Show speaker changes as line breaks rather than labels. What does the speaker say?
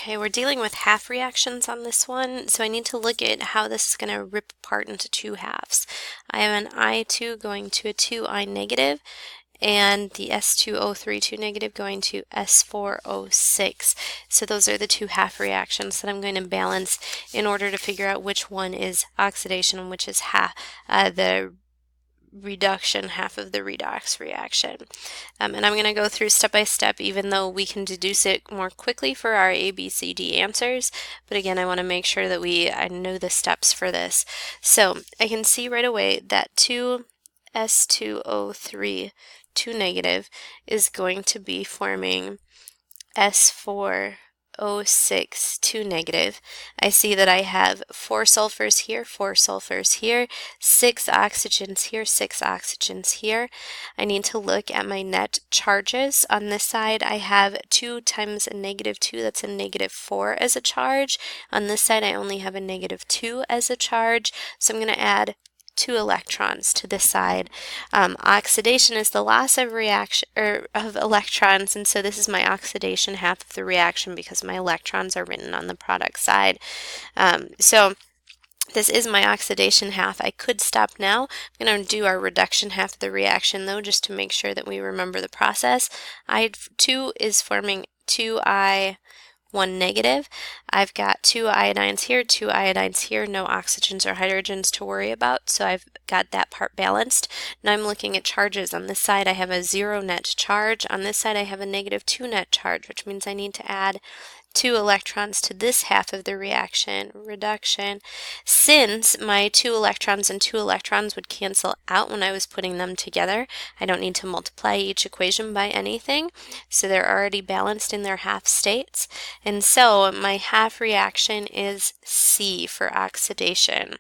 Okay, we're dealing with half reactions on this one, so I need to look at how this is going to rip apart into two halves. I have an I2 going to a 2I negative, and the S2O32 negative going to S4O6. So those are the two half reactions that I'm going to balance in order to figure out which one is oxidation and which is the reduction half of the redox reaction. And I'm going to go through step by step, even though we can deduce it more quickly for our A, B, C, D answers. But again, I want to make sure that I know the steps for this. So I can see right away that 2S2O3, 2 negative, is going to be forming S4O6, 2 negative. I see that I have 4 sulfurs here, 4 sulfurs here, 6 oxygens here, 6 oxygens here. I need to look at my net charges. On this side, I have 2 times a negative 2, that's a negative 4 as a charge. On this side, I only have a negative 2 as a charge, so I'm going to add 2 electrons to this side. Oxidation is the loss of electrons, and so this is my oxidation half of the reaction because my electrons are written on the product side. So this is my oxidation half. I could stop now. I'm going to do our reduction half of the reaction though, just to make sure that we remember the process. I2 is forming 2I1 negative. I've got 2 iodines here, 2 iodines here, no oxygens or hydrogens to worry about, so I've got that part balanced. Now I'm looking at charges. On this side I have a 0 net charge. On this side I have a negative 2 net charge, which means I need to add 2 electrons to this half of the reduction. Since my 2 electrons and 2 electrons would cancel out when I was putting them together, I don't need to multiply each equation by anything, so they're already balanced in their half states. And so my half reaction is C for oxidation.